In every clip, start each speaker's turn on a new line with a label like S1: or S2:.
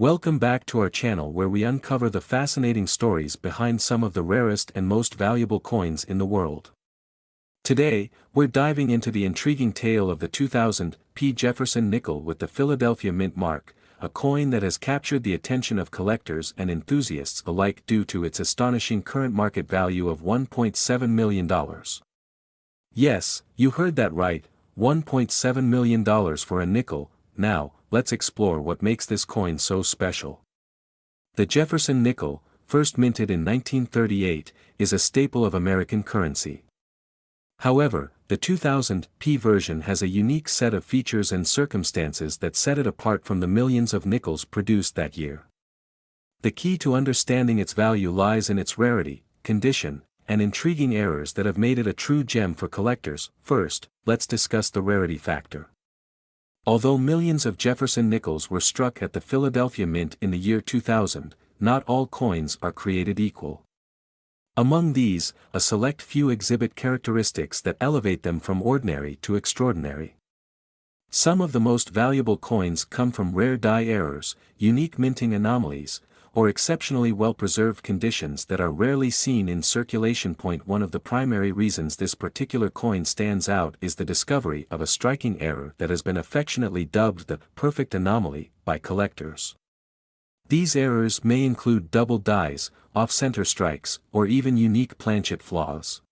S1: Welcome back to our channel where we uncover the fascinating stories behind some of the rarest and most valuable coins in the world. Today, we're diving into the intriguing tale of the 2000 P. Jefferson nickel with the Philadelphia Mint mark, a coin that has captured the attention of collectors and enthusiasts alike due to its astonishing current market value of $1.7 million. Yes, you heard that right, $1.7 million for a nickel. Now, let's explore what makes this coin so special. The Jefferson nickel, first minted in 1938, is a staple of American currency. However, the 2000 P version has a unique set of features and circumstances that set it apart from the millions of nickels produced that year. The key to understanding its value lies in its rarity, condition, and intriguing errors that have made it a true gem for collectors. First, let's discuss the rarity factor. Although millions of Jefferson nickels were struck at the Philadelphia Mint in the year 2000, not all coins are created equal. Among these, a select few exhibit characteristics that elevate them from ordinary to extraordinary. Some of the most valuable coins come from rare die errors, unique minting anomalies, or exceptionally well-preserved conditions that are rarely seen in circulation. One of the primary reasons this particular coin stands out is the discovery of a striking error that has been affectionately dubbed the perfect anomaly by collectors. These errors may include double dies, off-center strikes, or even unique planchet flaws.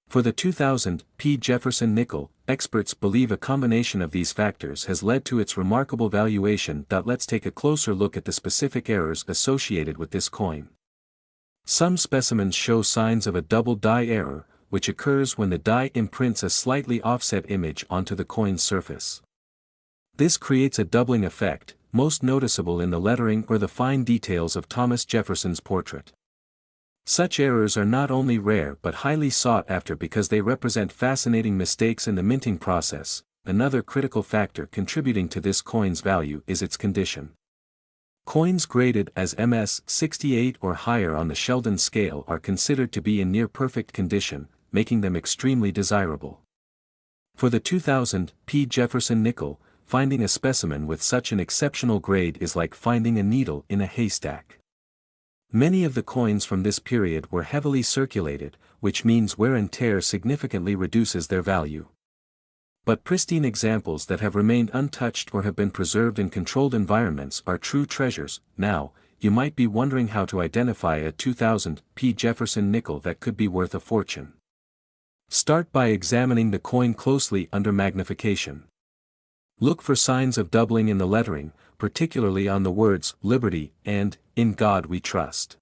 S1: For the 2000 P. Jefferson nickel, experts believe a combination of these factors has led to its remarkable valuation. Let's take a closer look at the specific errors associated with this coin. Some specimens show signs of a double die error, which occurs when the die imprints a slightly offset image onto the coin's surface. This creates a doubling effect, most noticeable in the lettering or the fine details of Thomas Jefferson's portrait. Such errors are not only rare but highly sought after because they represent fascinating mistakes in the minting process. Another critical factor contributing to this coin's value is its condition. Coins graded as MS 68 or higher on the Sheldon scale are considered to be in near-perfect condition, making them extremely desirable. For the 2000 P. Jefferson nickel, finding a specimen with such an exceptional grade is like finding a needle in a haystack. Many of the coins from this period were heavily circulated, which means wear and tear significantly reduces their value. But pristine examples that have remained untouched or have been preserved in controlled environments are true treasures. Now, you might be wondering how to identify a 2000 P. Jefferson nickel that could be worth a fortune. Start by examining the coin closely under magnification. Look for signs of doubling in the lettering, particularly on the words "Liberty" and "In God We Trust."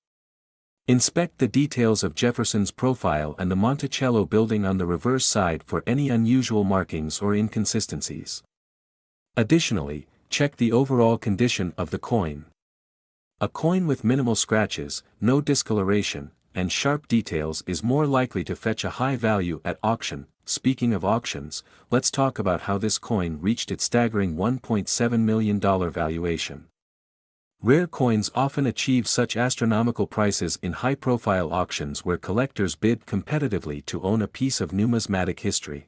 S1: Inspect the details of Jefferson's profile and the Monticello building on the reverse side for any unusual markings or inconsistencies. Additionally, check the overall condition of the coin. A coin with minimal scratches, no discoloration, and sharp details is more likely to fetch a high value at auction. Speaking of auctions, let's talk about how this coin reached its staggering $1.7 million valuation. Rare coins often achieve such astronomical prices in high-profile auctions where collectors bid competitively to own a piece of numismatic history.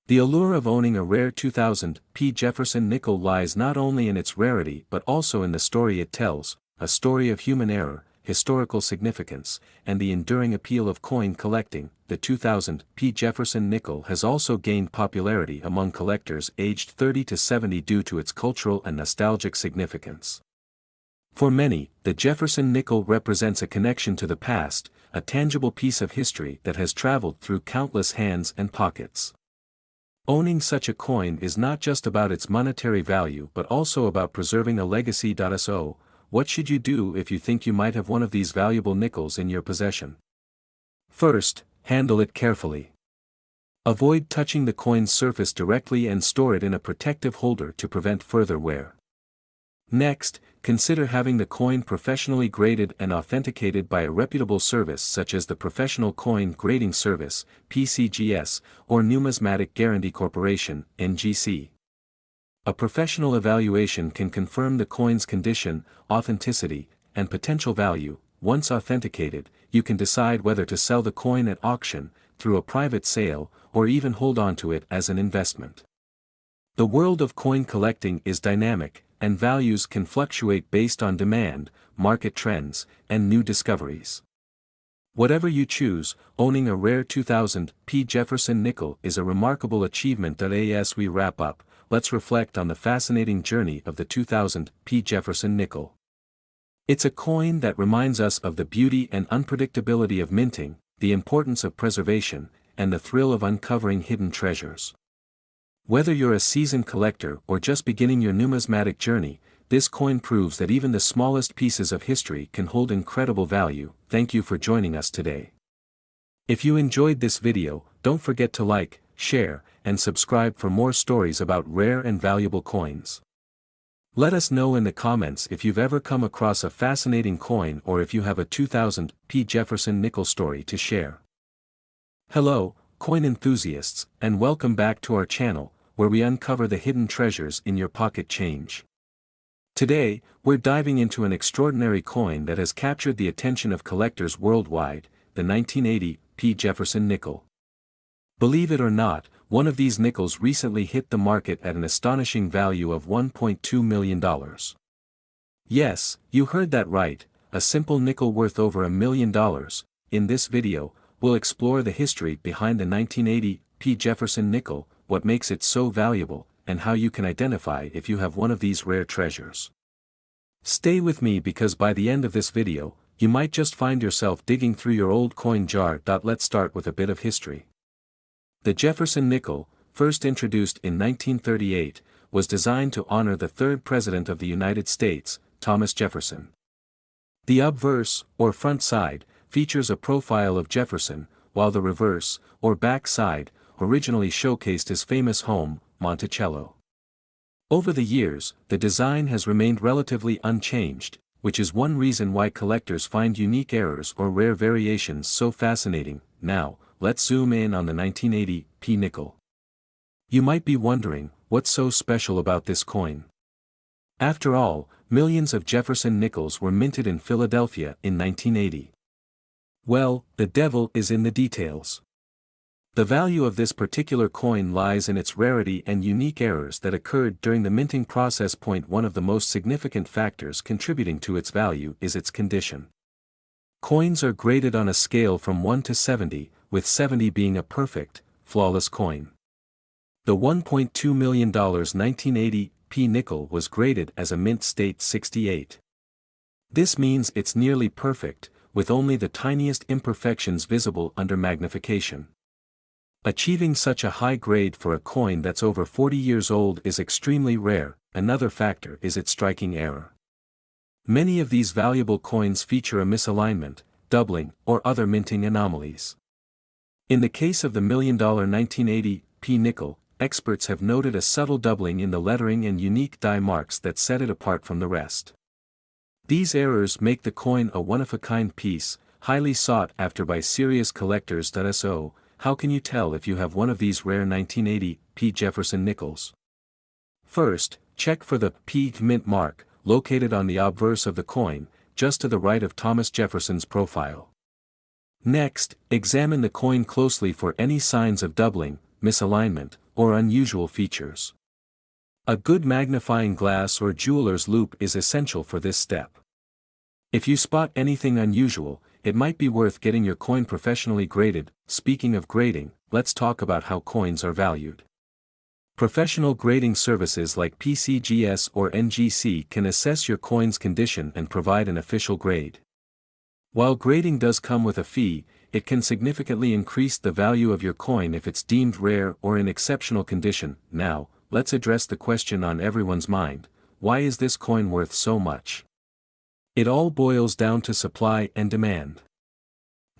S1: The allure of owning a rare 2000 P. Jefferson nickel lies not only in its rarity but also in the story it tells, a story of human error, historical significance, and the enduring appeal of coin collecting. The 2000 P. Jefferson nickel has also gained popularity among collectors aged 30 to 70 due to its cultural and nostalgic significance. For many, the Jefferson nickel represents a connection to the past, a tangible piece of history that has traveled through countless hands and pockets. Owning such a coin is not just about its monetary value but also about preserving a legacy. So, what should you do if you think you might have one of these valuable nickels in your possession? First, handle it carefully. Avoid touching the coin's surface directly and store it in a protective holder to prevent further wear. Next, consider having the coin professionally graded and authenticated by a reputable service such as the Professional Coin Grading Service, PCGS, or Numismatic Guarantee Corporation, NGC. A professional evaluation can confirm the coin's condition, authenticity, and potential value. Once authenticated, you can decide whether to sell the coin at auction, through a private sale, or even hold on to it as an investment. The world of coin collecting is dynamic, and values can fluctuate based on demand, market trends, and new discoveries. Whatever you choose, owning a rare 2000 P. Jefferson nickel is a remarkable achievement. As we wrap up, let's reflect on the fascinating journey of the 2000 P. Jefferson nickel. It's a coin that reminds us of the beauty and unpredictability of minting, the importance of preservation, and the thrill of uncovering hidden treasures. Whether you're a seasoned collector or just beginning your numismatic journey, this coin proves that even the smallest pieces of history can hold incredible value. Thank you for joining us today. If you enjoyed this video, don't forget to like, share, and subscribe for more stories about rare and valuable coins. Let us know in the comments if you've ever come across a fascinating coin or if you have a 2000 P. Jefferson nickel story to share. Hello, coin enthusiasts, and welcome back to our channel, where we uncover the hidden treasures in your pocket change. Today, we're diving into an extraordinary coin that has captured the attention of collectors worldwide, the 1980 P. Jefferson nickel. Believe it or not, one of these nickels recently hit the market at an astonishing value of $1.2 million. Yes, you heard that right, a simple nickel worth over $1 million. In this video, we'll explore the history behind the 1980 P. Jefferson nickel, what makes it so valuable, and how you can identify if you have one of these rare treasures. Stay with me because by the end of this video, you might just find yourself digging through your old coin jar. Let's start with a bit of history. The Jefferson nickel, first introduced in 1938, was designed to honor the third President of the United States, Thomas Jefferson. The obverse, or front side, features a profile of Jefferson, while the reverse, or back side, originally showcased his famous home, Monticello. Over the years, the design has remained relatively unchanged, which is one reason why collectors find unique errors or rare variations so fascinating. Now, let's zoom in on the 1980 P nickel. You might be wondering, what's so special about this coin? After all, millions of Jefferson nickels were minted in Philadelphia in 1980. Well, the devil is in the details. The value of this particular coin lies in its rarity and unique errors that occurred during the minting process. One of the most significant factors contributing to its value is its condition. Coins are graded on a scale from 1 to 70, with 70 being a perfect, flawless coin. The $1.2 million 1980 P nickel was graded as a mint state 68. This means it's nearly perfect, with only the tiniest imperfections visible under magnification. Achieving such a high grade for a coin that's over 40 years old is extremely rare. Another factor is its striking error. Many of these valuable coins feature a misalignment, doubling, or other minting anomalies. In the case of the $1 million 1980 P nickel, experts have noted a subtle doubling in the lettering and unique die marks that set it apart from the rest. These errors make the coin a one-of-a-kind piece, highly sought after by serious collectors. So, how can you tell if you have one of these rare 1980 P. Jefferson nickels? First, check for the P mint mark, located on the obverse of the coin, just to the right of Thomas Jefferson's profile. Next, examine the coin closely for any signs of doubling, misalignment, or unusual features. A good magnifying glass or jeweler's loupe is essential for this step. If you spot anything unusual, it might be worth getting your coin professionally graded. Speaking of grading, let's talk about how coins are valued. Professional grading services like PCGS or NGC can assess your coin's condition and provide an official grade. While grading does come with a fee, it can significantly increase the value of your coin if it's deemed rare or in exceptional condition. Now, let's address the question on everyone's mind: why is this coin worth so much? It all boils down to supply and demand.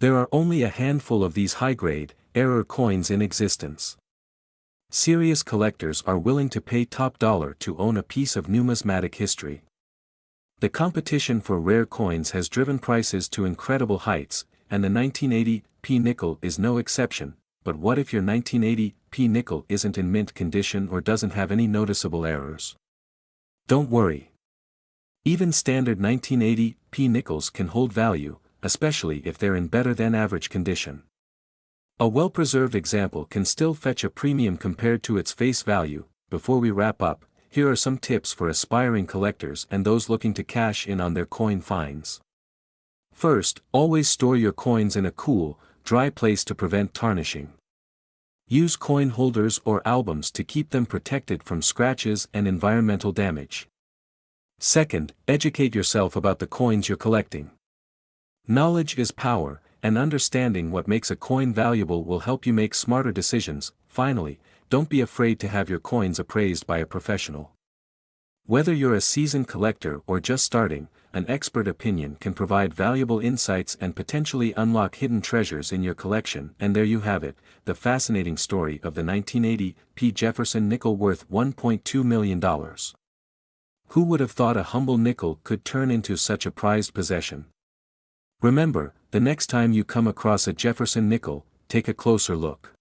S1: There are only a handful of these high-grade, error coins in existence. Serious collectors are willing to pay top dollar to own a piece of numismatic history. The competition for rare coins has driven prices to incredible heights, and the 1980 P nickel is no exception. But what if your 1980 P nickel isn't in mint condition or doesn't have any noticeable errors? Don't worry. Even standard 1980 P nickels can hold value, especially if they're in better than average condition. A well-preserved example can still fetch a premium compared to its face value. Before we wrap up, here are some tips for aspiring collectors and those looking to cash in on their coin finds. First, always store your coins in a cool, dry place to prevent tarnishing. Use coin holders or albums to keep them protected from scratches and environmental damage. Second, educate yourself about the coins you're collecting. Knowledge is power, and understanding what makes a coin valuable will help you make smarter decisions. Finally, don't be afraid to have your coins appraised by a professional. Whether you're a seasoned collector or just starting, an expert opinion can provide valuable insights and potentially unlock hidden treasures in your collection. And there you have it, the fascinating story of the 1980 P. Jefferson nickel worth $1.2 million. Who would have thought a humble nickel could turn into such a prized possession? Remember, the next time you come across a Jefferson nickel, take a closer look.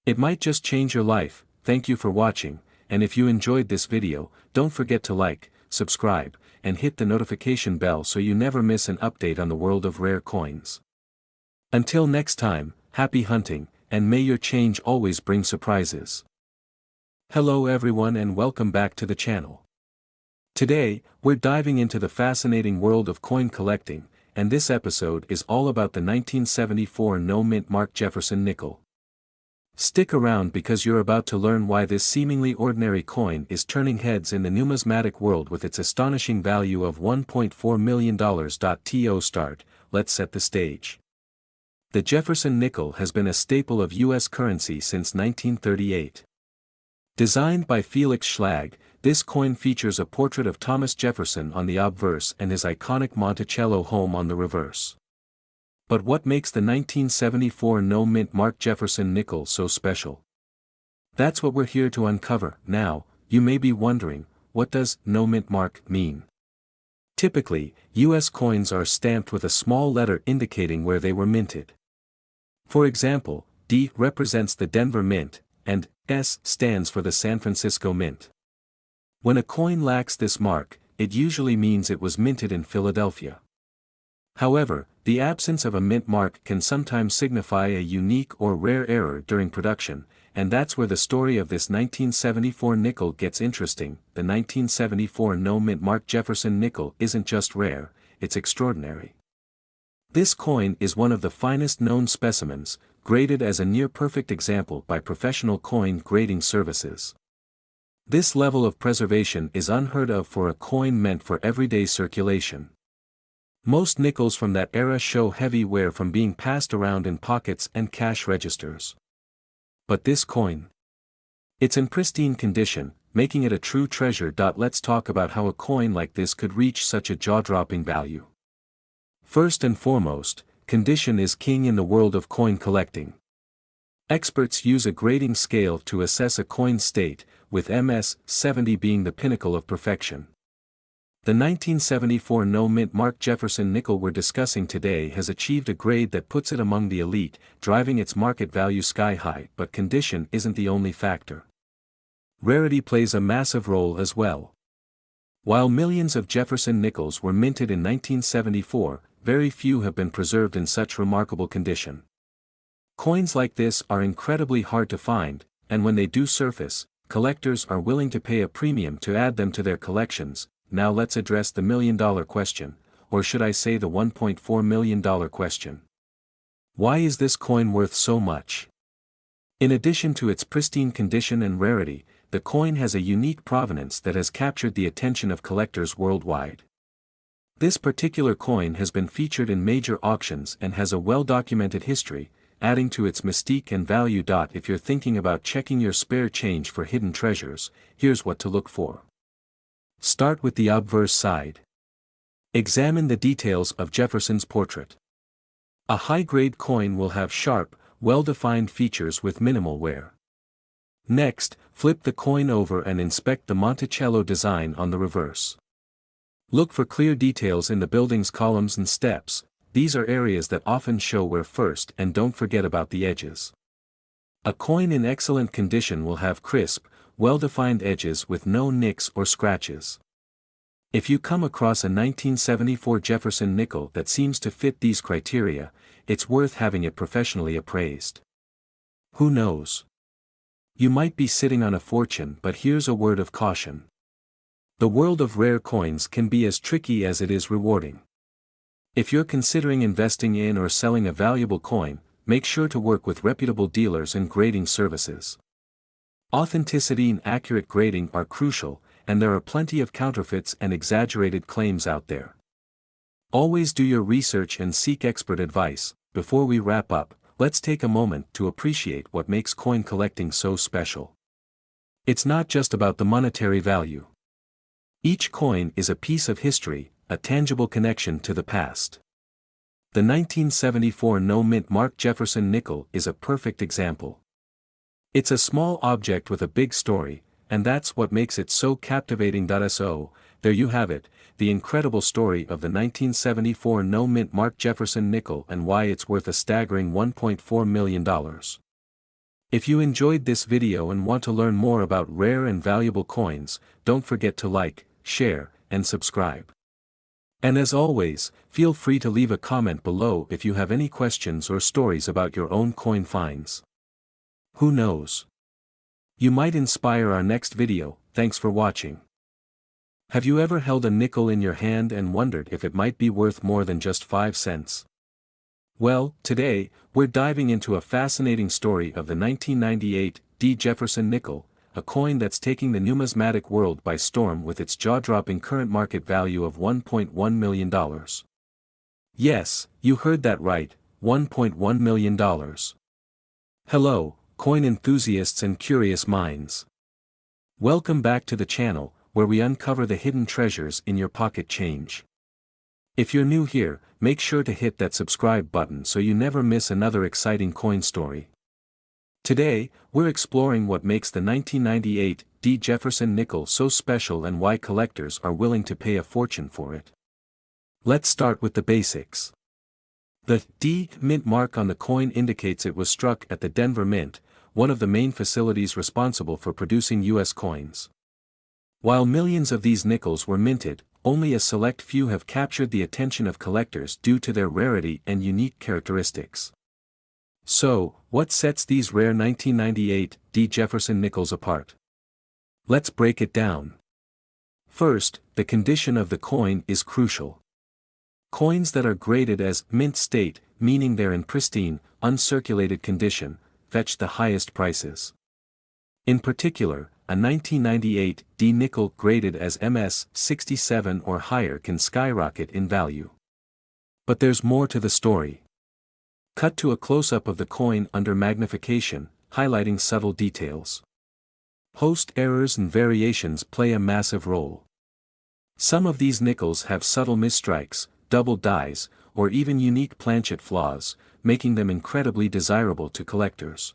S1: It might just change your life. Thank you for watching, and if you enjoyed this video, don't forget to like, subscribe, and hit the notification bell so you never miss an update on the world of rare coins. Until next time, happy hunting, and may your change always bring surprises. Hello everyone and welcome back to the channel. Today, we're diving into the fascinating world of coin collecting, and this episode is all about the 1974 no-mint mark Jefferson nickel. Stick around because you're about to learn why this seemingly ordinary coin is turning heads in the numismatic world with its astonishing value of $1.4 million. To start, let's set the stage. The Jefferson nickel has been a staple of U.S. currency since 1938. Designed by Felix Schlag, this coin features a portrait of Thomas Jefferson on the obverse and his iconic Monticello home on the reverse. But what makes the 1974 no-mint mark Jefferson nickel so special? That's what we're here to uncover. Now, you may be wondering, what does no-mint mark mean? Typically, U.S. coins are stamped with a small letter indicating where they were minted. For example, D represents the Denver Mint, and S stands for the San Francisco Mint. When a coin lacks this mark, it usually means it was minted in Philadelphia. However, the absence of a mint mark can sometimes signify a unique or rare error during production, and that's where the story of this 1974 nickel gets interesting. The 1974 no-mint mark Jefferson nickel isn't just rare, it's extraordinary. This coin is one of the finest known specimens, graded as a near-perfect example by professional coin grading services. This level of preservation is unheard of for a coin meant for everyday circulation. Most nickels from that era show heavy wear from being passed around in pockets and cash registers. But this coin? It's in pristine condition, making it a true treasure. Let's talk about how a coin like this could reach such a jaw-dropping value. First and foremost, condition is king in the world of coin collecting. Experts use a grading scale to assess a coin's state, with MS 70 being the pinnacle of perfection. The 1974 no-mint mark Jefferson nickel we're discussing today has achieved a grade that puts it among the elite, driving its market value sky high. But condition isn't the only factor. Rarity plays a massive role as well. While millions of Jefferson nickels were minted in 1974, very few have been preserved in such remarkable condition. Coins like this are incredibly hard to find, and when they do surface, collectors are willing to pay a premium to add them to their collections. Now let's address the million-dollar question, or should I say the $1.4 million question. Why is this coin worth so much? In addition to its pristine condition and rarity, the coin has a unique provenance that has captured the attention of collectors worldwide. This particular coin has been featured in major auctions and has a well-documented history, adding to its mystique and value. If you're thinking about checking your spare change for hidden treasures, here's what to look for. Start with the obverse side. Examine the details of Jefferson's portrait. A high-grade coin will have sharp, well-defined features with minimal wear. Next, flip the coin over and inspect the Monticello design on the reverse. Look for clear details in the building's columns and steps. These are areas that often show wear first, and don't forget about the edges. A coin in excellent condition will have crisp, well-defined edges with no nicks or scratches. If you come across a 1974 Jefferson nickel that seems to fit these criteria, it's worth having it professionally appraised. Who knows? You might be sitting on a fortune, but here's a word of caution. The world of rare coins can be as tricky as it is rewarding. If you're considering investing in or selling a valuable coin, make sure to work with reputable dealers and grading services. Authenticity and accurate grading are crucial, and there are plenty of counterfeits and exaggerated claims out there. Always do your research and seek expert advice. Before we wrap up, let's take a moment to appreciate what makes coin collecting so special. It's not just about the monetary value. Each coin is a piece of history, a tangible connection to the past. The 1974 no-mint marked Jefferson nickel is a perfect example. It's a small object with a big story, and that's what makes it so captivating. So, there you have it, the incredible story of the 1974 no-mint marked Jefferson nickel and why it's worth a staggering $1.4 million. If you enjoyed this video and want to learn more about rare and valuable coins, don't forget to like, share, and subscribe. And as always, feel free to leave a comment below if you have any questions or stories about your own coin finds. Who knows? You might inspire our next video. Thanks for watching. Have you ever held a nickel in your hand and wondered if it might be worth more than just 5 cents? Well, today, we're diving into a fascinating story of the 1998 Jefferson nickel, a coin that's taking the numismatic world by storm with its jaw-dropping current market value of $1.1 million. Yes, you heard that right, $1.1 million. Hello, coin enthusiasts and curious minds. Welcome back to the channel, where we uncover the hidden treasures in your pocket change. If you're new here, make sure to hit that subscribe button so you never miss another exciting coin story. Today, we're exploring what makes the 1998 Jefferson nickel so special and why collectors are willing to pay a fortune for it. Let's start with the basics. The D mint mark on the coin indicates it was struck at the Denver Mint, one of the main facilities responsible for producing U.S. coins. While millions of these nickels were minted, only a select few have captured the attention of collectors due to their rarity and unique characteristics. So, what sets these rare 1998 Jefferson nickels apart? Let's break it down. First, the condition of the coin is crucial. Coins that are graded as mint state, meaning they're in pristine, uncirculated condition, fetch the highest prices. In particular, a 1998 nickel graded as MS 67 or higher can skyrocket in value. But there's more to the story. Cut to a close-up of the coin under magnification, highlighting subtle details. Host errors and variations play a massive role. Some of these nickels have subtle misstrikes, double dies, or even unique planchet flaws, making them incredibly desirable to collectors.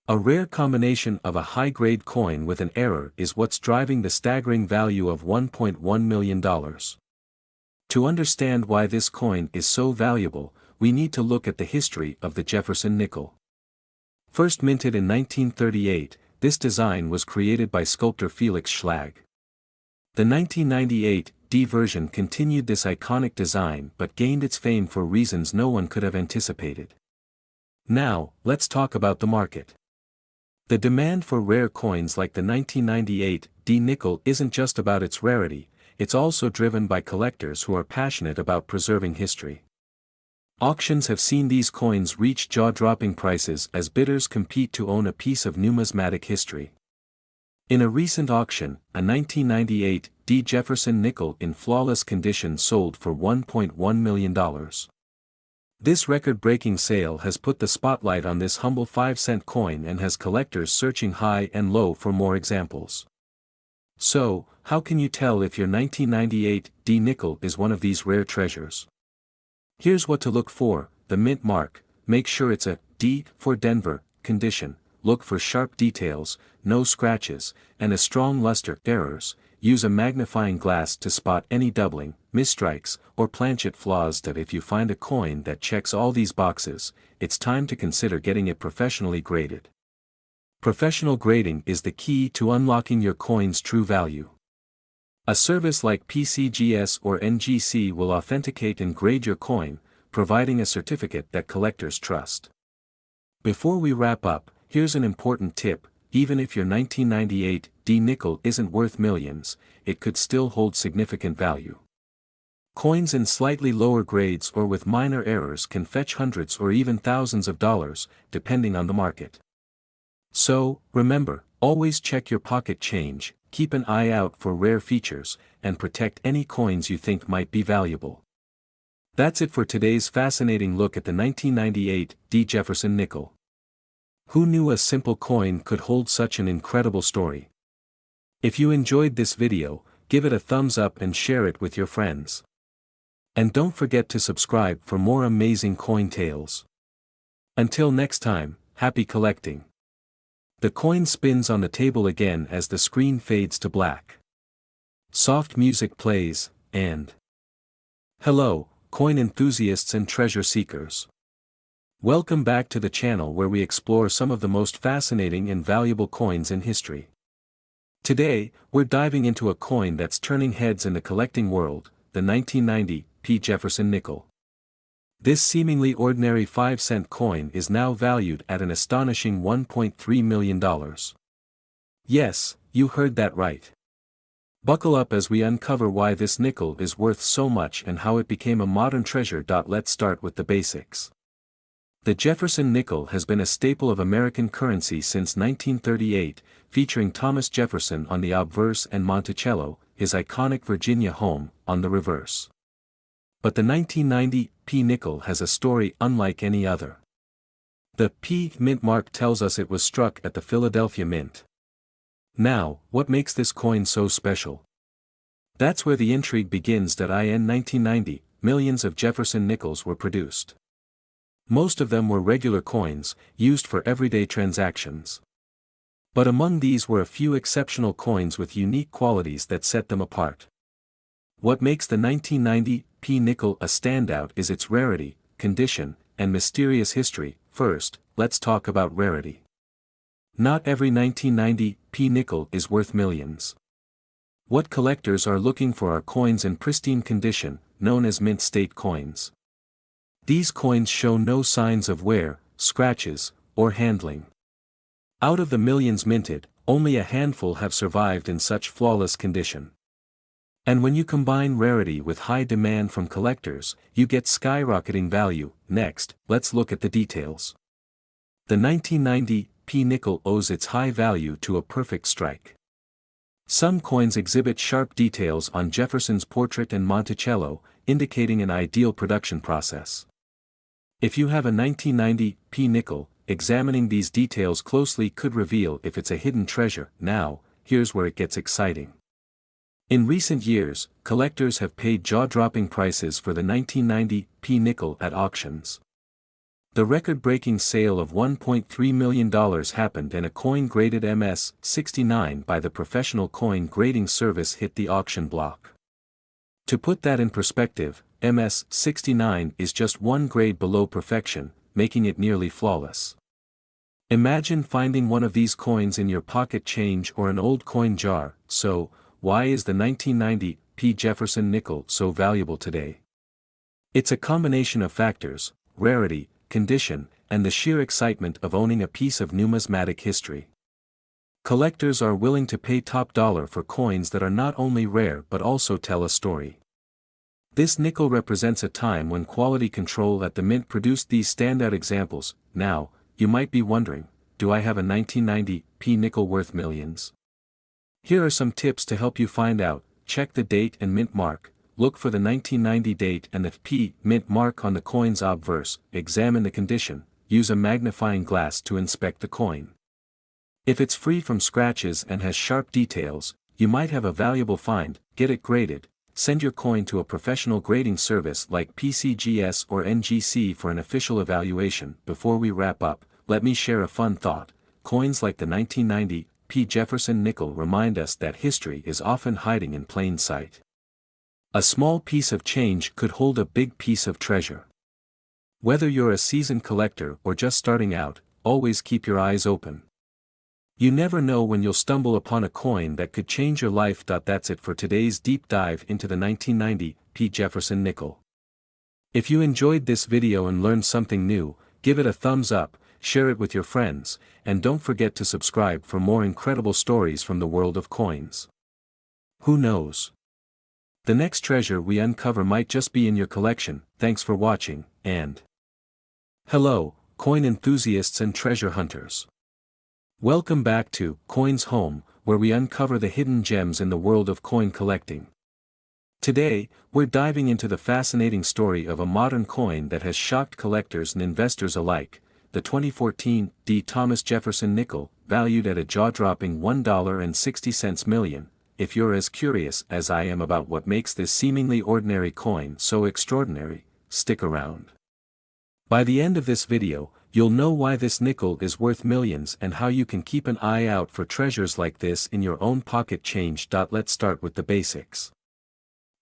S1: A rare combination of a high-grade coin with an error is what's driving the staggering value of $1.1 million. To understand why this coin is so valuable, we need to look at the history of the Jefferson nickel. First minted in 1938, this design was created by sculptor Felix Schlag. The 1998 version continued this iconic design but gained its fame for reasons no one could have anticipated. Now, let's talk about the market. The demand for rare coins like the 1998 nickel isn't just about its rarity, it's also driven by collectors who are passionate about preserving history. Auctions have seen these coins reach jaw-dropping prices as bidders compete to own a piece of numismatic history. In a recent auction, a 1998 Jefferson nickel in flawless condition sold for $1.1 million. This record-breaking sale has put the spotlight on this humble 5-cent coin and has collectors searching high and low for more examples. So, how can you tell if your 1998 nickel is one of these rare treasures? Here's what to look for: the mint mark, make sure it's a D for Denver condition, look for sharp details, no scratches, and a strong luster. Errors, use a magnifying glass to spot any doubling, misstrikes, or planchet flaws. That if you find a coin that checks all these boxes, it's time to consider getting it professionally graded. Professional grading is the key to unlocking your coin's true value. A service like PCGS or NGC will authenticate and grade your coin, providing a certificate that collectors trust. Before we wrap up, here's an important tip: even if your 1998 D nickel isn't worth millions, it could still hold significant value. Coins in slightly lower grades or with minor errors can fetch hundreds or even thousands of dollars, depending on the market. So, remember, always check your pocket change, keep an eye out for rare features, and protect any coins you think might be valuable. That's it for today's fascinating look at the 1998 D Jefferson nickel. Who knew a simple coin could hold such an incredible story? If you enjoyed this video, give it a thumbs up and share it with your friends. And don't forget to subscribe for more amazing coin tales. Until next time, happy collecting. The coin spins on the table again as the screen fades to black. Soft music plays, and hello, coin enthusiasts and treasure seekers. Welcome back to the channel where we explore some of the most fascinating and valuable coins in history. Today, we're diving into a coin that's turning heads in the collecting world, the 1990 P. Jefferson nickel. This seemingly ordinary 5-cent coin is now valued at an astonishing $1.3 million. Yes, you heard that right. Buckle up as we uncover why this nickel is worth so much and how it became a modern treasure. Let's start with the basics. The Jefferson nickel has been a staple of American currency since 1938, featuring Thomas Jefferson on the obverse and Monticello, his iconic Virginia home, on the reverse. But the 1990 P nickel has a story unlike any other. The P mint mark tells us it was struck at the Philadelphia Mint. Now, what makes this coin so special? That's where the intrigue begins. In 1990, millions of Jefferson nickels were produced. Most of them were regular coins, used for everyday transactions. But among these were a few exceptional coins with unique qualities that set them apart. What makes the 1990 P nickel a standout is its rarity, condition, and mysterious history. First, let's talk about rarity. Not every 1990 P nickel is worth millions. What collectors are looking for are coins in pristine condition, known as mint state coins. These coins show no signs of wear, scratches, or handling. Out of the millions minted, only a handful have survived in such flawless condition. And when you combine rarity with high demand from collectors, you get skyrocketing value. Next, let's look at the details. The 1990 P nickel owes its high value to a perfect strike. Some coins exhibit sharp details on Jefferson's portrait and Monticello, indicating an ideal production process. If you have a 1990 P nickel, examining these details closely could reveal if it's a hidden treasure. Now, here's where it gets exciting. In recent years, collectors have paid jaw-dropping prices for the 1990 P nickel at auctions. The record-breaking sale of $1.3 million happened and a coin graded MS-69 by the professional coin grading service hit the auction block. To put that in perspective, MS-69 is just one grade below perfection, making it nearly flawless. Imagine finding one of these coins in your pocket change or an old coin jar. So, why is the 1990 P. Jefferson nickel so valuable today? It's a combination of factors: rarity, condition, and the sheer excitement of owning a piece of numismatic history. Collectors are willing to pay top dollar for coins that are not only rare but also tell a story. This nickel represents a time when quality control at the mint produced these standout examples. Now, you might be wondering, do I have a 1990 P nickel worth millions? Here are some tips to help you find out. Check the date and mint mark. Look for the 1990 date and the P mint mark on the coin's obverse. Examine the condition. Use a magnifying glass to inspect the coin. If it's free from scratches and has sharp details, you might have a valuable find. Get it graded. Send your coin to a professional grading service like PCGS or NGC for an official evaluation. Before we wrap up, let me share a fun thought. Coins like the 1990 P. Jefferson nickel remind us that history is often hiding in plain sight. A small piece of change could hold a big piece of treasure. Whether you're a seasoned collector or just starting out, always keep your eyes open. You never know when you'll stumble upon a coin that could change your life. That's it for today's deep dive into the 1990 P. Jefferson nickel. If you enjoyed this video and learned something new, give it a thumbs up, share it with your friends, and don't forget to subscribe for more incredible stories from the world of coins. Who knows? The next treasure we uncover might just be in your collection. Thanks for watching, and hello, coin enthusiasts and treasure hunters. Welcome back to Coins Home, where we uncover the hidden gems in the world of coin collecting. Today, we're diving into the fascinating story of a modern coin that has shocked collectors and investors alike, the 2014 D. Thomas Jefferson nickel, valued at a jaw-dropping $1.60 million. If you're as curious as I am about what makes this seemingly ordinary coin so extraordinary, stick around. By the end of this video, you'll know why this nickel is worth millions and how you can keep an eye out for treasures like this in your own pocket change. Let's start with the basics.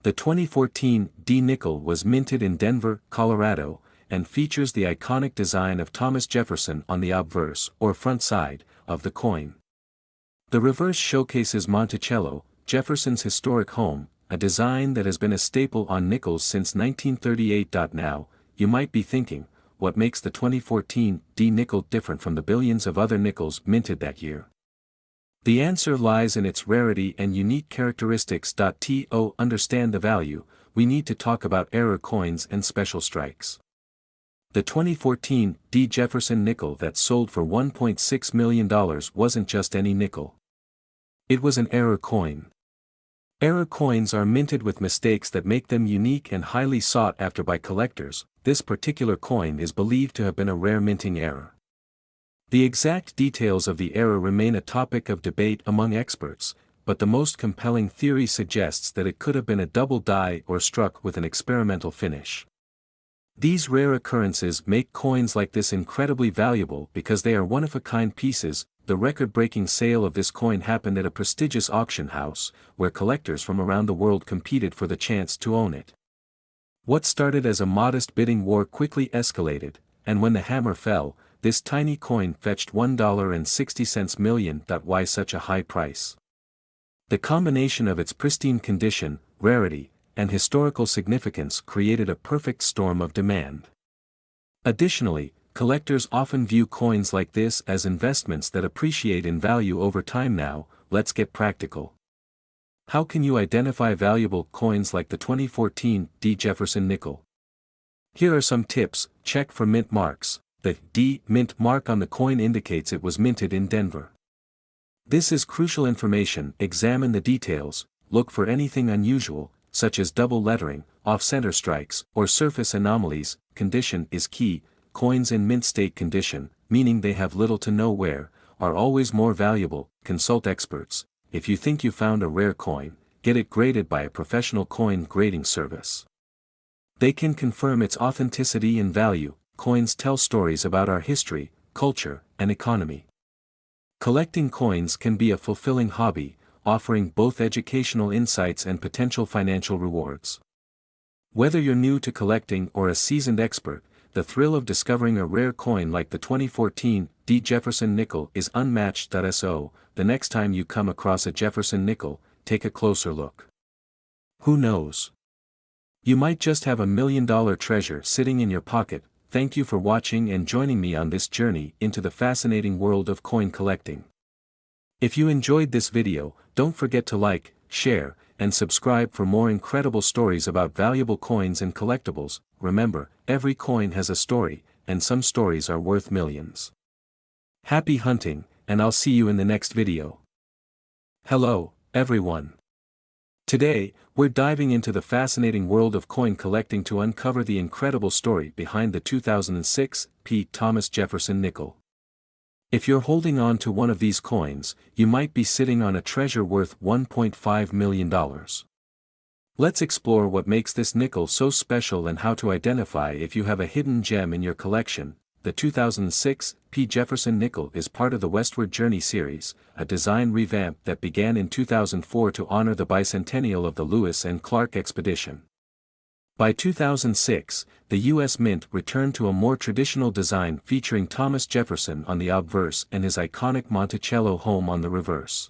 S1: The 2014 D nickel was minted in Denver, Colorado, and features the iconic design of Thomas Jefferson on the obverse, or front side, of the coin. The reverse showcases Monticello, Jefferson's historic home, a design that has been a staple on nickels since 1938. Now, you might be thinking, what makes the 2014 D nickel different from the billions of other nickels minted that year? The answer lies in its rarity and unique characteristics. To understand the value, we need to talk about error coins and special strikes. The 2014 D Jefferson nickel that sold for $1.6 million wasn't just any nickel. It was an error coin. Error coins are minted with mistakes that make them unique and highly sought after by collectors. This particular coin is believed to have been a rare minting error. The exact details of the error remain a topic of debate among experts, but the most compelling theory suggests that it could have been a double die or struck with an experimental finish. These rare occurrences make coins like this incredibly valuable because they are one-of-a-kind pieces. The record-breaking sale of this coin happened at a prestigious auction house, where collectors from around the world competed for the chance to own it. What started as a modest bidding war quickly escalated, and when the hammer fell, this tiny coin fetched $1.60 million. Why such a high price? The combination of its pristine condition, rarity, and historical significance created a perfect storm of demand. Additionally, collectors often view coins like this as investments that appreciate in value over time. Now, let's get practical. How can you identify valuable coins like the 2014 D Jefferson nickel? Here are some tips. Check for mint marks. The D mint mark on the coin indicates it was minted in Denver. This is crucial information. Examine the details. Look for anything unusual, such as double lettering, off-center strikes, or surface anomalies. Condition is key. Coins in mint state condition, meaning they have little to no wear, are always more valuable. Consult experts. If you think you found a rare coin, get it graded by a professional coin grading service. They can confirm its authenticity and value. Coins tell stories about our history, culture, and economy. Collecting coins can be a fulfilling hobby, offering both educational insights and potential financial rewards. Whether you're new to collecting or a seasoned expert, the thrill of discovering a rare coin like the 2014 D Jefferson nickel is unmatched. So, the next time you come across a Jefferson nickel, take a closer look. Who knows? You might just have $1 million treasure sitting in your pocket. Thank you for watching and joining me on this journey into the fascinating world of coin collecting. If you enjoyed this video, don't forget to like, share, and subscribe for more incredible stories about valuable coins and collectibles. Remember, every coin has a story, and some stories are worth millions. Happy hunting, and I'll see you in the next video. Hello, everyone. Today, we're diving into the fascinating world of coin collecting to uncover the incredible story behind the 2006 P. Thomas Jefferson nickel. If you're holding on to one of these coins, you might be sitting on a treasure worth $1.5 million. Let's explore what makes this nickel so special and how to identify if you have a hidden gem in your collection. The 2006 P. Jefferson nickel is part of the Westward Journey series, a design revamp that began in 2004 to honor the bicentennial of the Lewis and Clark expedition. By 2006, the U.S. Mint returned to a more traditional design featuring Thomas Jefferson on the obverse and his iconic Monticello home on the reverse.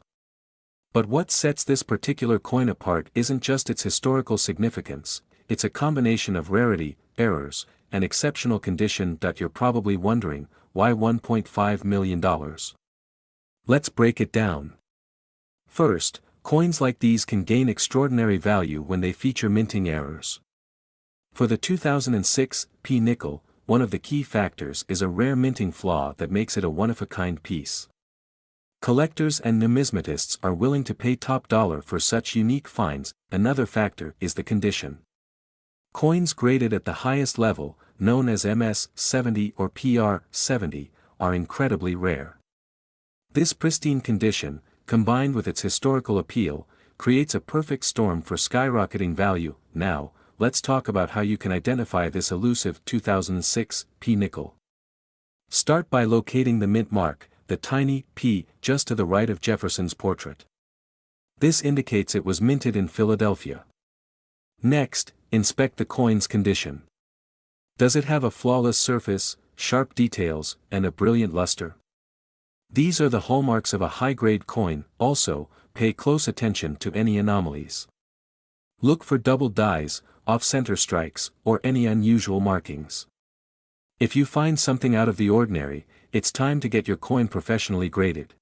S1: But what sets this particular coin apart isn't just its historical significance, it's a combination of rarity, errors, and exceptional condition. You're probably wondering, why $1.5 million? Let's break it down. First, coins like these can gain extraordinary value when they feature minting errors. For the 2006 P nickel, one of the key factors is a rare minting flaw that makes it a one-of-a-kind piece. Collectors and numismatists are willing to pay top dollar for such unique finds. Another factor is the condition. Coins graded at the highest level, known as MS-70 or PR-70, are incredibly rare. This pristine condition, combined with its historical appeal, creates a perfect storm for skyrocketing value. Now, let's talk about how you can identify this elusive 2006 P nickel. Start by locating the mint mark, the tiny P just to the right of Jefferson's portrait. This indicates it was minted in Philadelphia. Next, inspect the coin's condition. Does it have a flawless surface, sharp details, and a brilliant luster? These are the hallmarks of a high-grade coin. Also, pay close attention to any anomalies. Look for double dies, off-center strikes, or any unusual markings. If you find something out of the ordinary, it's time to get your coin professionally graded.